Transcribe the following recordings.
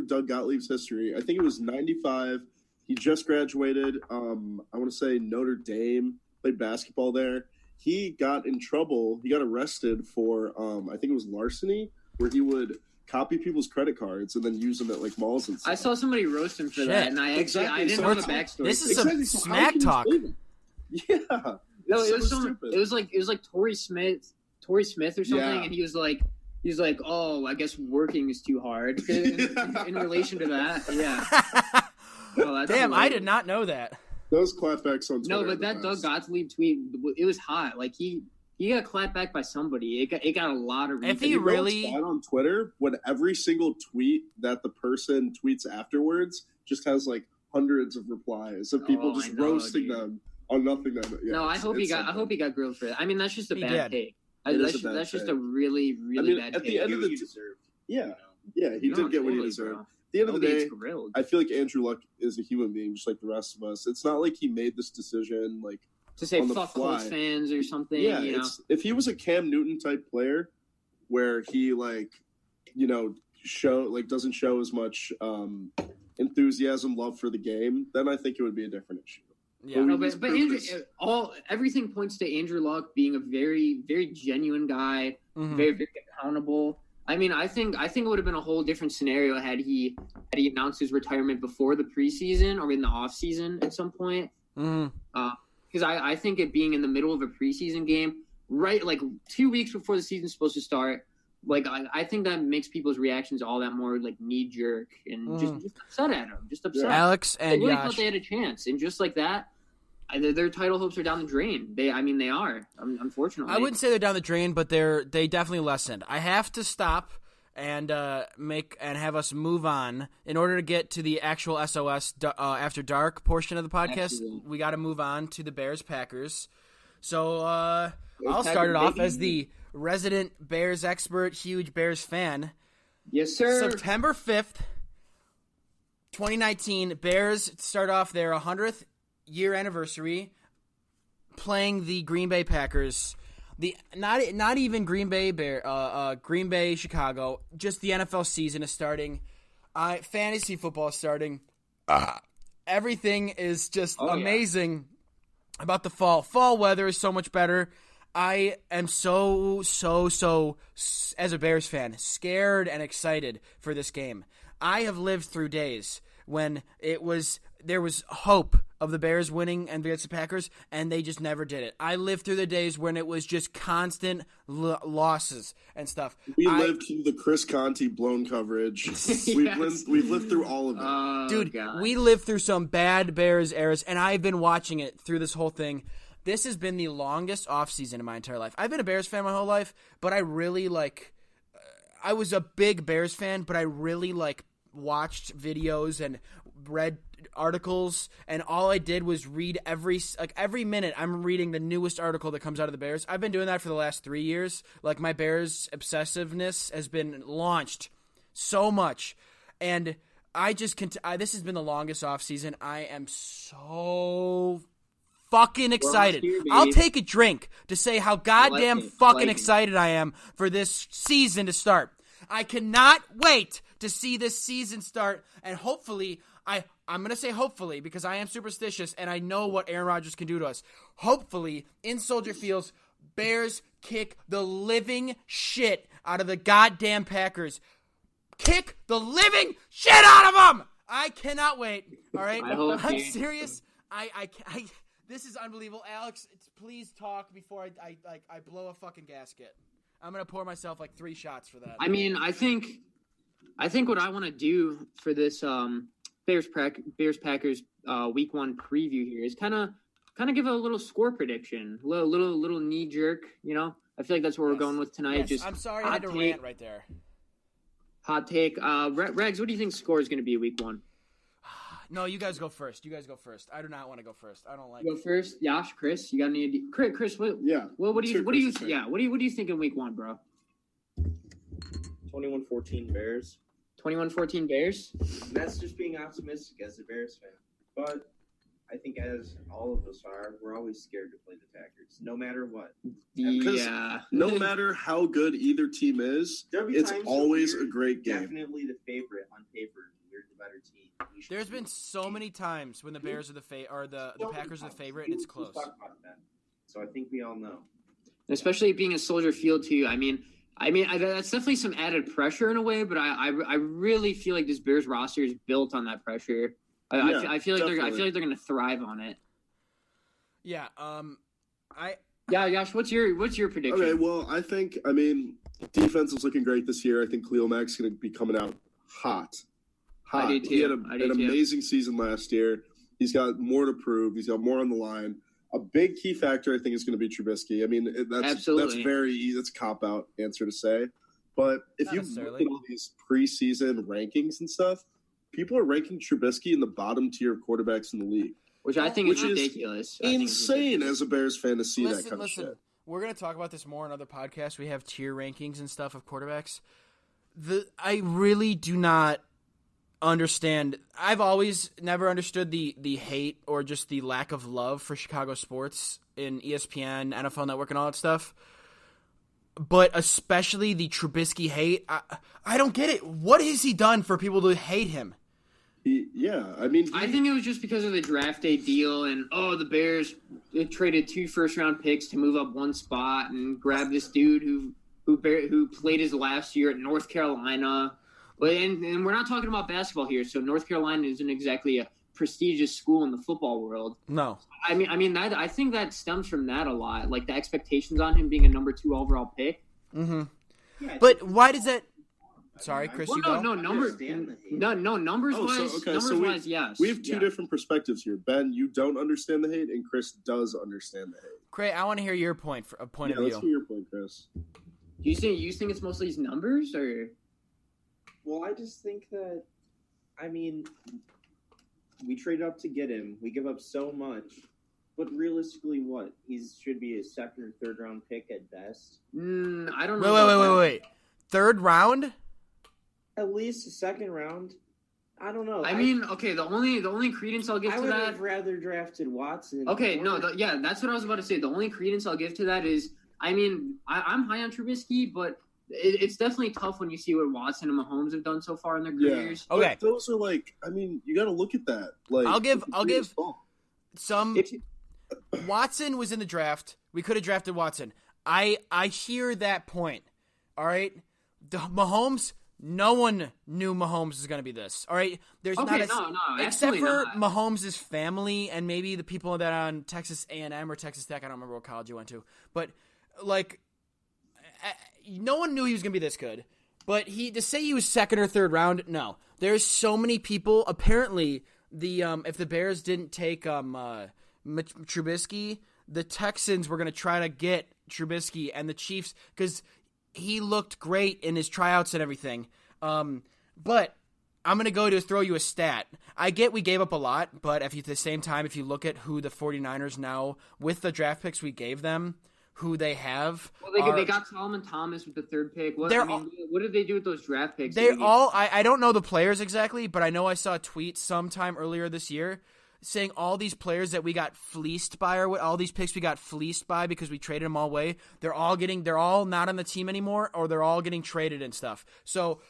Doug Gottlieb's history. I think it was 95. He just graduated. I want to say Notre Dame, played basketball there. He got in trouble. He got arrested for, I think it was larceny, where he would copy people's credit cards and then use them at like malls and stuff. I saw somebody roast him for that, and I didn't know the backstory. This is some smack talk. Yeah. No, it was like Torrey Smith or something, and he was like, oh, I guess working is too hard in relation to that. Yeah. Oh, damn, I did not know that. Those clapbacks on Twitter. No, but that Doug Gottlieb tweet, it was hot. Like he got clapped back by somebody. It got a lot of. If he really on Twitter, when every single tweet that the person tweets afterwards just has like hundreds of replies of people just roasting them on nothing. No, I hope he got grilled for that. I mean, that's just a bad take. That's just a really, really bad take. At the end of the day, he did get what he deserved. At the end of the day, I feel like Andrew Luck is a human being just like the rest of us. It's not like he made this decision like to say fuck Colts fans or something. Yeah, you know? If he was a Cam Newton type player, where he doesn't show as much enthusiasm, love for the game, then I think it would be a different issue. Yeah, but Andrew, everything points to Andrew Luck being a very, very genuine guy, very, very accountable. I mean, I think it would have been a whole different scenario had he announced his retirement before the preseason or in the off season at some point. Because I think it being in the middle of a preseason game, right, like 2 weeks before the season's supposed to start, like I think that makes people's reactions all that more like knee jerk and just upset at him, just upset. Alex and they really Yash thought they had a chance, and just like that, their title hopes are down the drain. They are. Unfortunately, I wouldn't say they're down the drain, but they definitely lessened. I have to stop and have us move on in order to get to the actual SOS after dark portion of the podcast. Absolutely. We got to move on to the Bears Packers. So I'll start it off as the resident Bears expert, huge Bears fan. Yes, sir. September 5th, 2019, Bears start off their 100th year anniversary playing the Green Bay Packers. The not even Green Bay Green Bay Chicago, just the NFL season is starting. Fantasy football is starting. Everything is just amazing about the fall. Fall weather is so much better. I am so as a Bears fan, scared and excited for this game. I have lived through days when there was hope of the Bears winning and against the Packers, and they just never did it. I lived through the days when it was just constant losses and stuff. We lived through the Chris Conte blown coverage. We've lived through all of it. Dude, God. We lived through some bad Bears eras, and I've been watching it through this whole thing. This has been the longest offseason in my entire life. I've been a Bears fan my whole life, but I really I was a big Bears fan, but I really watched videos and read articles, and all I did was read every minute. I'm reading the newest article that comes out of the Bears. I've been doing that for the last 3 years. Like, my Bears obsessiveness has been launched so much, and I just this has been the longest offseason. I am so fucking excited. I'll take a drink to say how goddamn fucking excited I am for this season to start. I cannot wait to see this season start, and hopefully, I'm going to say hopefully because I am superstitious and I know what Aaron Rodgers can do to us. Hopefully, in Soldier Field, Bears kick the living shit out of the goddamn Packers. Kick the living shit out of them! I cannot wait. All right? I'm serious. This is unbelievable. Alex, please talk before I blow a fucking gasket. I'm going to pour myself 3 shots for that. I mean, I think what I want to do for this Bears Packers week 1 preview here is kind of give a little score prediction, little knee jerk. You know, I feel like that's what we're going with tonight. Yes, I'm sorry I had to rant right there. Hot take. Regs, what do you think the score is going to be week 1? No, you guys go first. I do not want to go first. I don't like. Go first, Yash, Chris. You got any idea? Chris, what? Yeah. Well, what do you think in week 1, bro? 21-14 Bears. 21-14 Bears. And that's just being optimistic as a Bears fan. But I think as all of us are, we're always scared to play the Packers, no matter what. Yeah. No matter how good either team is, it's always a great game. Definitely the favorite on paper There's been so many times when the Bears are the Packers are the favorite, and it's close. So I think we all know. Especially being a Soldier Field too. I mean, that's definitely some added pressure in a way, but I really feel like this Bears roster is built on that pressure. I feel like they're going to thrive on it. Yeah. Yash, what's your prediction? Okay, well, I think defense is looking great this year. I think Khalil Mack's going to be coming out hot. I do too. He had an amazing season last year. He's got more to prove. He's got more on the line. A big key factor, I think, is going to be Trubisky. I mean, that's a cop-out answer to say. But if you look at all these preseason rankings and stuff, people are ranking Trubisky in the bottom tier of quarterbacks in the league. Which I think is ridiculous. Insane as a Bears fan to see that kind of shit. We're going to talk about this more in other podcasts. We have tier rankings and stuff of quarterbacks. I really do not understand. I've always never understood the hate or just the lack of love for Chicago sports in ESPN, NFL Network, and all that stuff. But especially the Trubisky hate. I don't get it. What has he done for people to hate him? I think it was just because of the draft day deal, and the Bears traded 2 first-round picks to move up one spot and grab this dude who played his last year at North Carolina. But and we're not talking about basketball here, so North Carolina isn't exactly a prestigious school in the football world. No, I think that stems from that a lot, like the expectations on him being a number 2 overall pick. Mm-hmm. Yeah, but why does that? Sorry, Chris. Numbers wise, yes. We have two different perspectives here. Ben, you don't understand the hate, and Chris does understand the hate. Craig, I want to hear your point of view. Let's hear your point, Chris. You think it's mostly his numbers, or? Well, I just think that, we trade up to get him. We give up so much. But realistically, what? He should be a second or third round pick at best. I don't know. Wait. Third round? At least a second round. I don't know. The only credence I'll give to that. I would have rather drafted Watson. Okay, that's what I was about to say. The only credence I'll give to that is, I'm high on Trubisky, but it's definitely tough when you see what Watson and Mahomes have done so far in their careers. Yeah. Okay, but those are you got to look at that. I'll give some. Watson was in the draft. We could have drafted Watson. I hear that point. All right, Mahomes. No one knew Mahomes was going to be this. All right, except for Mahomes' family and maybe the people that are on Texas A&M or Texas Tech. I don't remember what college you went to, but no one knew he was going to be this good. But to say he was second or third round, no. There's so many people. Apparently, if the Bears didn't take Trubisky, the Texans were going to try to get Trubisky, and the Chiefs, because he looked great in his tryouts and everything. But I'm going to throw you a stat. I get we gave up a lot, but at the same time, if you look at who the 49ers now, with the draft picks we gave them, who they have. Well, they got Solomon Thomas with the 3rd pick. What did they do with those draft picks? I don't know the players exactly, but I know I saw a tweet sometime earlier this year saying all these players that we got fleeced by, or all these picks we got fleeced by because we traded them all away, they're all not on the team anymore, or they're all getting traded and stuff. So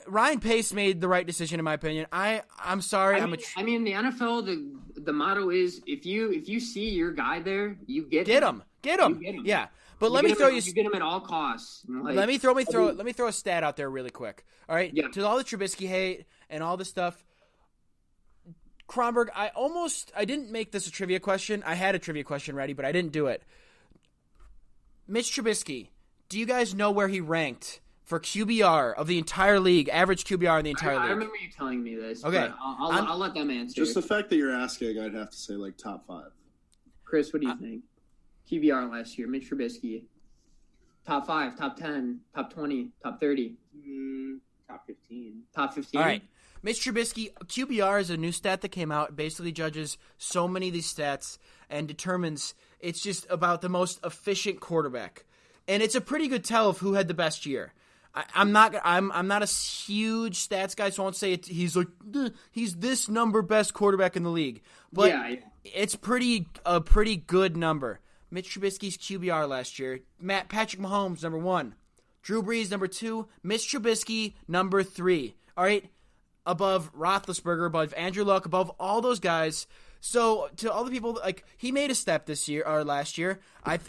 Ryan Pace made the right decision in my opinion. I'm sorry. In the NFL, the motto is if you see your guy there, you get him. Get him. Yeah. But let me throw you get him at all costs. Let me throw a stat out there really quick. All right? Yeah. To all the Trubisky hate and all this stuff, Kronberg, I didn't make this a trivia question. I had a trivia question ready, but I didn't do it. Mitch Trubisky, do you guys know where he ranked for QBR of the entire league, average QBR in the entire league? I remember you telling me this. Okay. I'll let them answer. Just the fact that you're asking, I'd have to say top 5. Chris, what do you think? QBR last year, Mitch Trubisky. Top 5, top 10, top 20, top 30. Top 15. Top 15. All right. Mitch Trubisky, QBR is a new stat that came out. It basically judges so many of these stats and determines it's just about the most efficient quarterback. And it's a pretty good tell of who had the best year. I'm not a huge stats guy, so I won't say he's this number best quarterback in the league. But it's a pretty good number. Mitch Trubisky's QBR last year. Patrick Mahomes, number 1. Drew Brees, number 2. Mitch Trubisky, number 3. All right. above Roethlisberger, above Andrew Luck, above all those guys. So to all the people, like, he made a step this year or last year.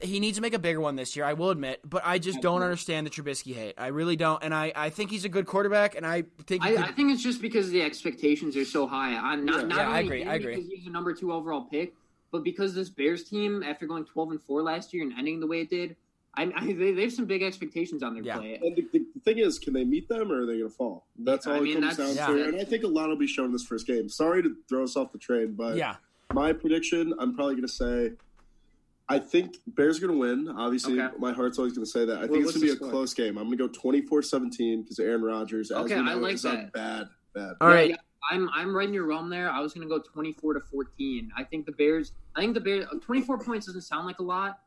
He needs to make a bigger one this year, I will admit. But I just don't understand the Trubisky hate. I really don't. And I think he's a good quarterback, and I think I think it's just because the expectations are so high. I agree. Because he's a number 2 overall pick, but because this Bears team, after going 12-4 last year and ending the way it did, they have some big expectations on their play. And the thing is, can they meet them, or are they going to fall? That's all it comes down to. And I think a lot will be shown this first game. Sorry to throw us off the train, but my prediction, I'm probably going to say, I think Bears are going to win. Obviously, my heart's always going to say that. I think it's going to be a close game. I'm going to go 24-17 because Aaron Rodgers, as we know, I like is that. bad. All right. Yeah, I'm right in your realm there. I was going to go 24-14. I think the Bears 24 points doesn't sound like a lot.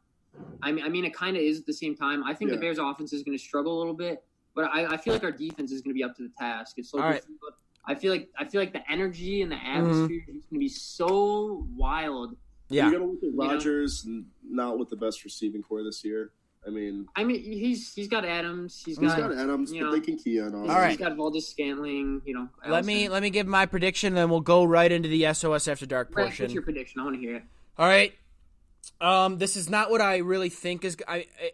I mean, it kind of is at the same time. I think the Bears' offense is going to struggle a little bit, but I feel like our defense is going to be up to the task. It's so different, but I feel like the energy and the atmosphere is going to be so wild. Yeah, you got to look at Rodgers, not with the best receiving core this year. I mean, he's got Adams. He's got Adams, but they can key on all. All right, he's got Valdez-Scantling. Let me give my prediction, and then we'll go right into the SOS After Dark portion. What's your prediction? I want to hear it. All right. This is not what I really think is.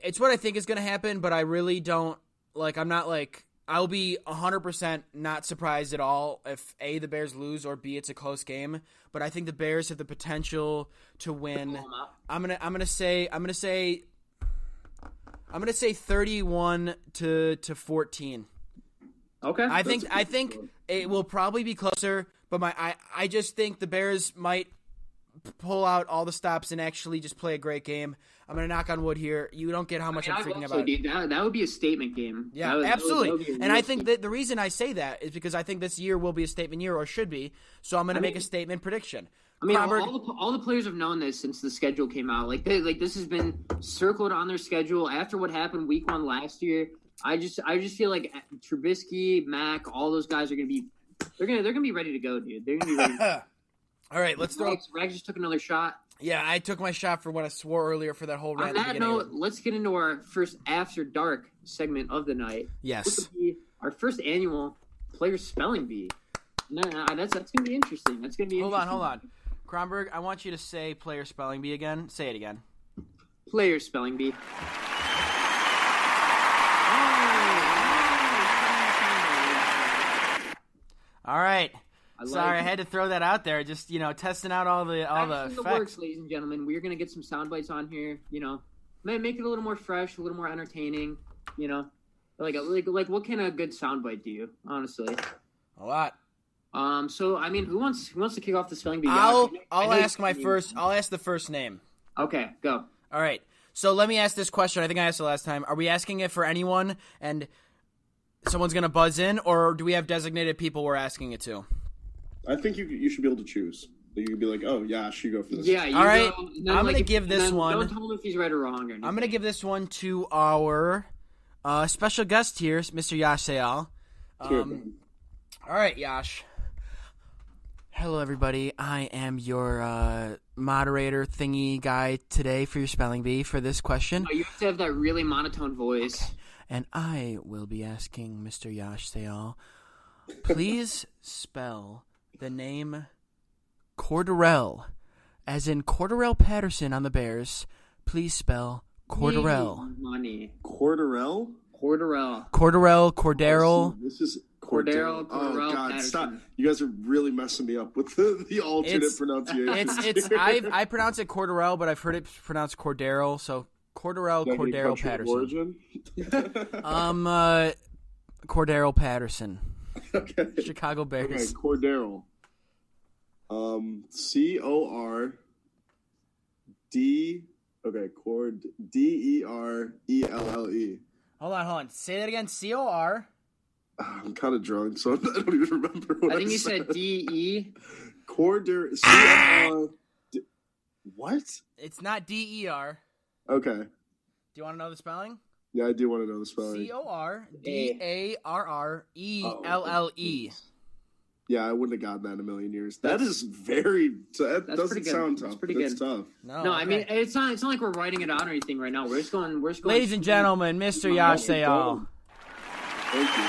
It's what I think is going to happen, but I really don't I'm not I'll be 100% not surprised at all if A, the Bears lose, or B, it's a close game. But I think the Bears have the potential to win. I'm gonna say 31-14. Okay. I think it will probably be closer, but I just think the Bears might pull out all the stops and actually just play a great game. I'm going to knock on wood here. You don't get how much I'm freaking about. Dude, that would be a statement game. Yeah, absolutely. And I think that the reason I say that is because I think this year will be a statement year, or should be. So I'm going to make a statement prediction. I mean, all the players have known this since the schedule came out. This has been circled on their schedule after what happened week 1 last year. I just feel like Trubisky, Mack, all those guys are going to be they're going to be ready to go, dude. They're going to be ready. All right, let's throw. Rags just took another shot. Yeah, I took my shot for what I swore earlier for that whole rant. On that note, let's get into our first After Dark segment of the night. Yes. This will be our first annual Player Spelling Bee. That's going to be interesting. That's going to be Hold on. Kronberg, I want you to say Player Spelling Bee again. Say it again. Player Spelling Bee. All right. Sorry, I had to throw that out there. Just testing out all the facts. facts. Works, ladies and gentlemen. We're gonna get some sound bites on here. Make it a little more fresh, a little more entertaining. Like what can a good sound bite do? Honestly, a lot. So I mean, who wants to kick off the spelling bee? I'll ask the first name. Okay, go. All right. So let me ask this question. I think I asked it last time. Are we asking it for anyone, and someone's gonna buzz in, or do we have designated people we're asking it to? I think you should be able to choose. You could be like, oh, Yash, you go for this. Yeah, all right. I'm going to give this one. Don't tell him if he's right or wrong. I'm going to give this one to our special guest here, Mr. Yash Syal. All right, Yash. Hello, everybody. I am your moderator thingy guy today for your spelling bee for this question. Oh, you have to have that really monotone voice. Okay. And I will be asking Mr. Yash Syal, please spell the name Cordarrelle, as in Cordarrelle Patterson on the Bears. Please spell Cordarrelle. Money. Cordarrelle? Cordero. This is Cordero. Oh God! Patterson. Stop! You guys are really messing me up with the alternate pronunciation. I pronounce it Cordarrelle, but I've heard it pronounced Cordero. So Cordero Patterson. Cordero Patterson. Okay. Chicago Bears. Okay, Cordero. CORD. DERELLE. Hold on. Say that again. COR. I'm kind of drunk, so I don't even remember what I think you said DE. Cordero. COR. What? It's not DER. Okay. Do you want to know the spelling? Yeah, I do want to know the spelling. CORDARRELLE. Yeah, I wouldn't have gotten that in a million years. That is very. That doesn't sound tough. That's pretty good. Tough. No, I mean it's not like we're writing it out or anything right now. We're just going. Ladies and gentlemen, Mr. Yash Syal. Thank you.